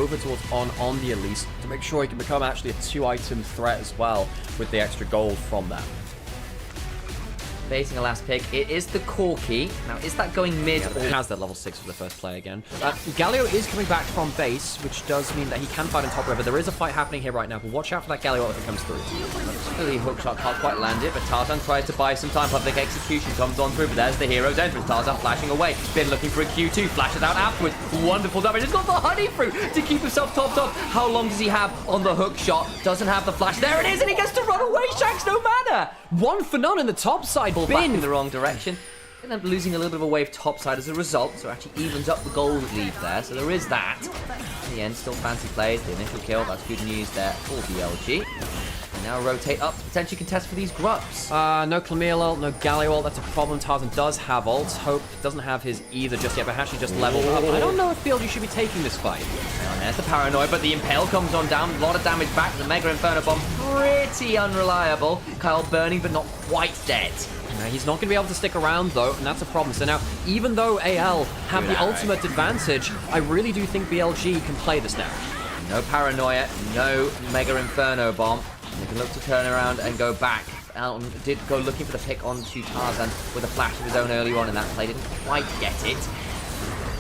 over towards on the Elise to make sure he can become actually a 2-item threat as well with the extra gold from that. Facing a last pick, it is the Corki. Now, is that going mid? Yeah, it has that level 6 for the first play again. Galio is coming back from base, which does mean that he can fight on top river. There is a fight happening here right now, but watch out for that Galio if it comes through. The hookshot can't quite land it, but Tarzan tries to buy some time. Public execution comes on through, but there's the hero's entrance. Tarzan flashing away. Been looking for a Q2, flashes out afterwards. Wonderful damage. He's got the honey fruit to keep himself topped off. How long does he have on the hookshot? Doesn't have the flash. There it is, and he gets to run away. Shanks, no mana. 1 for none in the top side. Ball back in the wrong direction. And then losing a little bit of a wave topside as a result, so actually evens up the gold lead there. So there is that. In the end, still fancy plays. The initial kill, that's good news there for BLG. And now rotate up to potentially contest for these grubs. No Clamille ult, no Galio ult. That's a problem. Tarzan does have ult. Hope doesn't have his either just yet, but actually just leveled up. I don't know if BLG should be taking this fight. And there's the Paranoid, but the Impale comes on down. A lot of damage back. The Mega Inferno Bomb pretty unreliable. Kyle burning, but not quite dead. He's not going to be able to stick around, though, and that's a problem. So now, even though AL have the ultimate advantage, I really do think BLG can play this now. No Paranoia, no Mega Inferno Bomb. They can look to turn around and go back. Alton did go looking for the pick onto Tarzan with a flash of his own early on in that play. Didn't quite get it.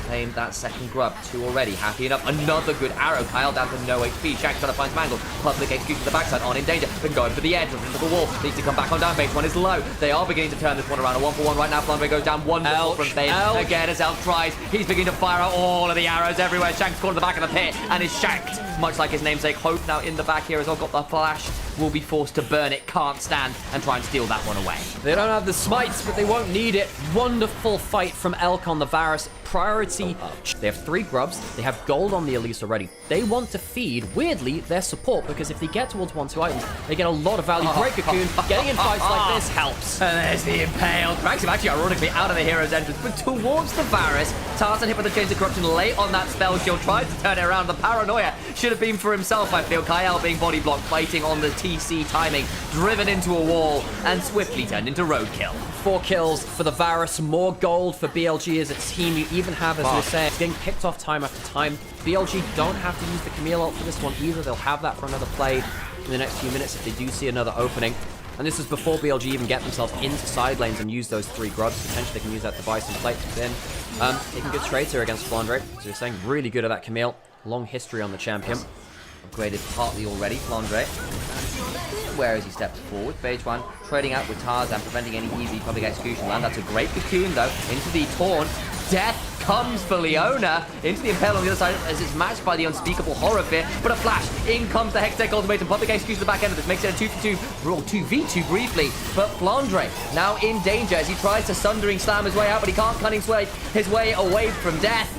Claimed that second grub, 2 already. Happy enough. Another good arrow. Kyle down to no HP. Shanks trying to find Smangle. Public execution to the backside. On in danger. Then going for the edge. Looking for the wall. Needs to come back on down. Base 1 is low. They are beginning to turn this one around. A 1-for-1 right now. Flandre goes down. Wonderful from Thane. Again as Elk tries. He's beginning to fire out all of the arrows everywhere. Shanks caught in the back of the pit and is shanked. Much like his namesake. Hope now in the back here as well. Got the flash. Will be forced to burn it. Can't stand and try and steal that one away. They don't have the smites, but they won't need it. Wonderful fight from Elk on the Varus. Priority. They have 3 grubs. They have gold on the Elise already. They want to feed, weirdly, their support, because if they get towards 1-2 items, they get a lot of value. Great Cocoon. Getting in fights like this helps. And there's the Impale. Drags him actually ironically out of the hero's entrance, but towards the Varus. Tarzan hit with the Chains of Corruption late on that spell shield. Tried to turn it around. The Paranoia should have been for himself, I feel. Kyle being body blocked, fighting on the TC timing. Driven into a wall and swiftly turned into roadkill. 4 kills for the Varus. More gold for BLG as a team. You even have, as we were saying, getting picked off time after time. BLG don't have to use the Camille ult for this one either. They'll have that for another play in the next few minutes if they do see another opening. And this is before BLG even get themselves into side lanes and use those 3 grubs. Potentially they can use that device and plate in. They can get straight here against Flandre. As we were saying, really good at that Camille. Long history on the champion. Upgraded partly already, Flandre. Where as he steps forward, Phase 1 trading out with Tarzan, preventing any easy public execution land. That's a great cocoon though, into the taunt. Death comes for Leona, into the Impale on the other side as it's matched by the unspeakable horror fear, but a flash, in comes the Hextech ultimatum, public execution at the back end of this, makes it a 2-2, or 2v2 briefly, but Flandre now in danger as he tries to Sundering Slam his way out, but he can't cunning sway his way away from death.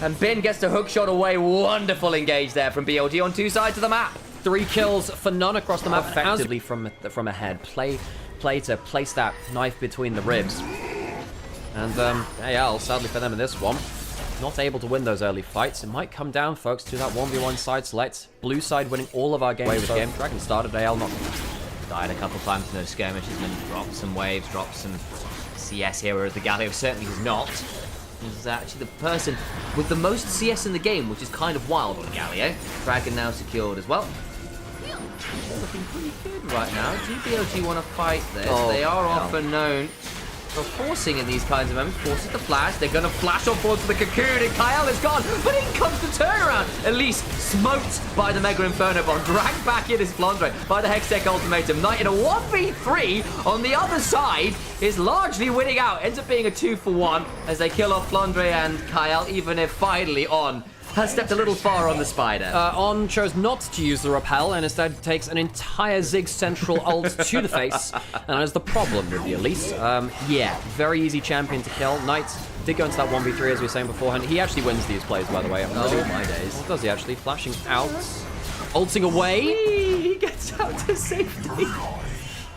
And Bin gets the hook shot away. Wonderful engage there from BLG on 2 sides of the map. 3 kills for none across the map, effectively from ahead. Play to place that knife between the ribs. And AL, sadly for them in this one, not able to win those early fights. It might come down, folks, to that 1v1 side select. Blue side winning all of our games with game. Dragon started, AL not. Died a couple times in those skirmishes and dropped some waves, dropped some CS here, whereas the Galio certainly has not. This is actually the person with the most CS in the game, which is kind of wild on Galio. Dragon now secured as well. They're looking pretty good right now. Do BLG want to fight this? They are often known for forcing in these kinds of moments. Forces the flash. They're going to flash on forward to the cocoon, and Kyle is gone. But in comes the turnaround. Elise smoked by the Mega Inferno Bomb. Dragged back in his Flandre by the Hextech ultimatum. Knight in a 1v3 on the other side is largely winning out. Ends up being a 2-for-1 as they kill off Flandre and Kyle, even if finally On has stepped a little far on the spider. On chose not to use the repel and instead takes an entire Ziggs central ult to the face. And that is the problem with the Elise. Yeah, very easy champion to kill. Knight did go into that 1v3 as we were saying beforehand. He actually wins these plays, by the way. Oh my days. What does he actually? Flashing out. Ulting away. He gets out to safety.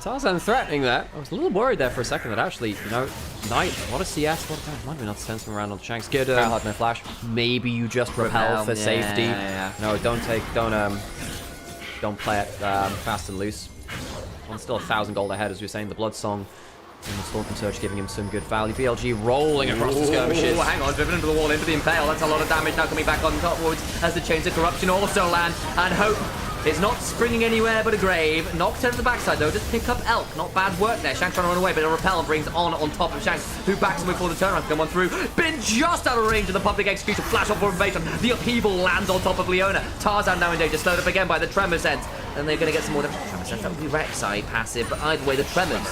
Tarzan threatening that. I was a little worried there for a second that actually, you know, Knight, what a CS, what a time. Might be not send him around on Shanks. Good, had no flash. Maybe you just repel for safety. Yeah. No, don't play it fast and loose. One's still 1,000 gold ahead, as we were saying. The Blood Song And the Stalk and Surge giving him some good value. BLG rolling across the skirmishes. Oh, hang on, driven into the wall, into the Impale. That's a lot of damage now coming back on topwards as the Chains of Corruption also land. And Hope is not springing anywhere but a grave. Nocturne at the backside though, just pick up Elk. Not bad work there. Shanks trying to run away, but a repel brings on top of Shanks, who backs him before the turnaround can come on through. Been just out of range of the public execution. Flash off formation. The upheaval lands on top of Leona. Tarzan now in danger, slowed up again by the Tremor Sense. And they're going to get some more Tremor Sense. That would be Rek'Sai passive, but either way, the Tremors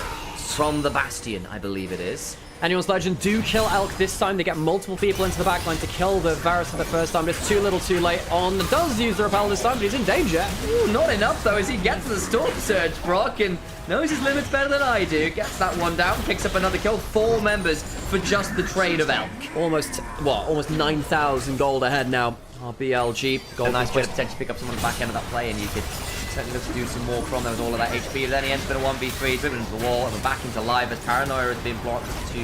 from the Bastion, I believe it is. Anyone's Legend do kill Elk this time. They get multiple people into the backline to kill the Varus for the first time. It's too little too late. On does use the repel this time, but he's in danger. Ooh, not enough though, as he gets to the Storm Surge, Brock, and knows his limits better than I do. Gets that one down, picks up another kill. 4 members for just the trade of Elk. Almost 9,000 gold ahead now. Our BLG. Got a nice way to potentially pick up someone on the back end of that play, and you could certainly look to do some more from them with all of that HP. But then he ends up in a 1v3, driven into the wall, and back into live as Paranoia has been blocked to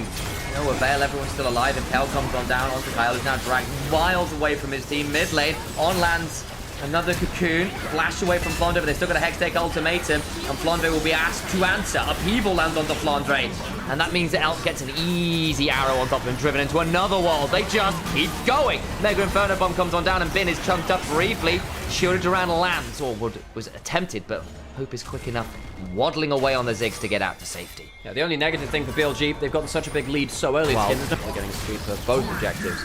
no avail. Everyone's still alive, and Pell comes on down onto Kyle, who's now dragged miles away from his team. Mid lane, on lands another Cocoon, flash away from Flandre, but they still got a Hextech ultimatum, and Flandre will be asked to answer. Upheaval lands onto Flandre, and that means that Elk gets an easy arrow on top of him, driven into another wall. They just keep going. Mega Inferno Bomb comes on down, and Bin is chunked up briefly. Shielded around lands, or was attempted, but Hope is quick enough, waddling away on the Ziggs to get out to safety. Yeah, the only negative thing for BLG, they've gotten such a big lead so early. Wow. They're getting a sweep for both objectives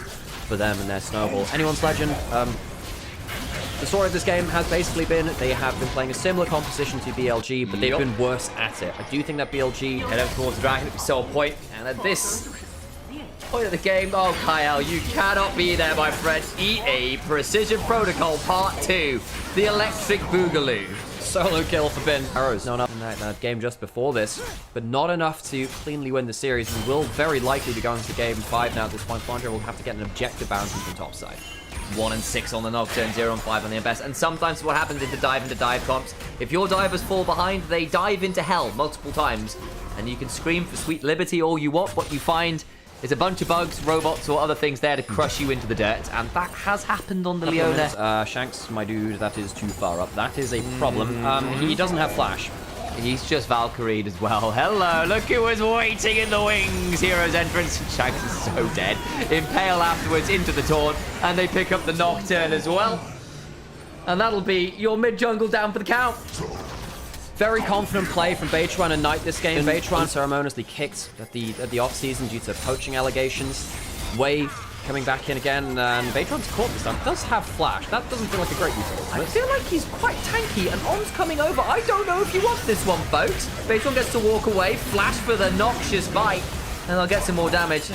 for them and their snowball. Anyone's Legend, the story of this game has basically been they have been playing a similar composition to BLG, but they've been worse at it. I do think that BLG Head over towards the dragon, we saw a point, and at this point of the game, oh Kyle, you cannot be there, my friend. EA Precision Protocol Part 2, the Electric Boogaloo. solo kill for Bin. Arrows not enough in that game just before this, but not enough to cleanly win the series. We will very likely be going to game 5 now at this point. Flandre will have to get an objective bounty from topside. 1 and 6 on the Nocturne, 0 and 5 on the Abyss. And sometimes what happens in the dive comps, if your divers fall behind, they dive into hell multiple times. And you can scream for sweet liberty all you want. What you find is a bunch of bugs, robots, or other things there to crush you into the dirt. And that has happened on the Leona. Shanks, my dude, that is too far up. That is a problem. He doesn't have flash. He's just Valkyried as well. Hello, look who was waiting in the wings. Hero's entrance. Shanks is so dead. Impale afterwards into the taunt, and they pick up the Nocturne as well. And that'll be your mid-jungle down for the count. Very confident play from Beitran and Knight this game. Beitran ceremoniously kicked at the off-season due to poaching allegations. Wave coming back in again, and Beitran's caught this time. Does have flash. That doesn't feel like a great use of it. I feel like he's quite tanky, and On's coming over. I don't know if you want this one, folks. Beitran gets to walk away, flash for the noxious bite, and they'll get some more damage.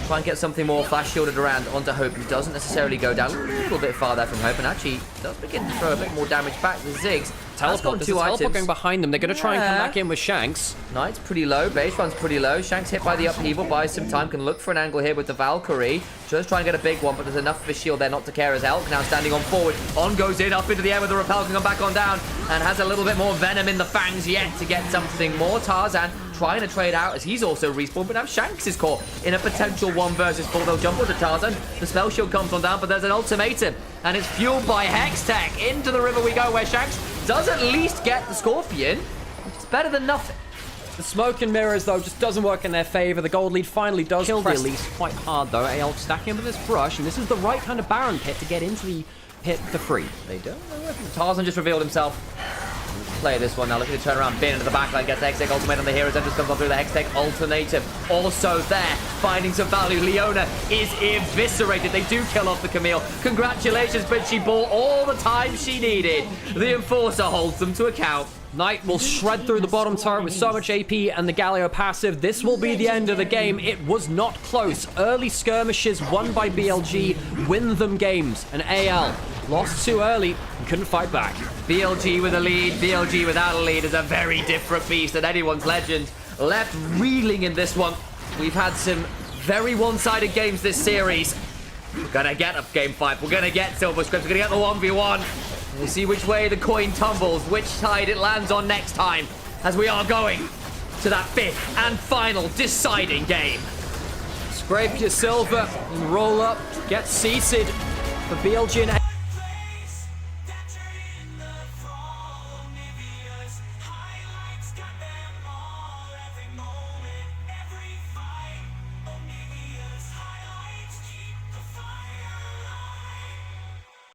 Try and get something more flash shielded around onto Hope, who doesn't necessarily go down a little bit far there from Hope, and actually does begin to throw a bit more damage back to Ziggs. Teleport, there's a teleport going behind them. They're going to try and come back in with Shanks. Knight's pretty low, Beitran's pretty low. Shanks hit by the upheaval, buys some time, can look for an angle here with the Valkyrie. Just try and get a big one, but there's enough of a shield there not to care as Elk now standing on forward. On goes in, up into the air with the repel, can come back on down, and has a little bit more venom in the fangs yet to get something more. Tarzan trying to trade out as he's also respawned, but now Shanks is caught in a potential 1 versus 4. They'll jump onto Tarzan. The spell shield comes on down, but there's an ultimatum, and it's fueled by Hextech. Into the river we go, where Shanks does at least get the Scorpion, which is better than nothing. The smoke and mirrors, though, just doesn't work in their favor. The gold lead finally does kill the Elise quite hard, though. AL stacking with this brush, and this is the right kind of Baron pit to get into the pit for free. They don't know if Tarzan just revealed himself. Play this one now, looking to turn around, Bin into the backline, gets the Hextech ultimate on the heroes, and just comes on through the Hextech alternative. Also there, finding some value. Leona is eviscerated. They do kill off the Camille. Congratulations, but she bought all the time she needed. The Enforcer holds them to account. Knight will shred through the bottom turret with so much AP and the Galio passive. This will be the end of the game. It was not close. Early skirmishes won by BLG win them games. And AL lost too early and couldn't fight back. BLG with a lead, BLG without a lead is a very different beast than anyone's Legend. Left reeling in this one. We've had some very one-sided games this series. We're gonna get up game 5. We're gonna get Silver Scripts. We're gonna get the 1v1. We'll see which way the coin tumbles, which side it lands on next time, as we are going to that 5th and final deciding game. Scrape your silver and roll up. Get seated for BLG and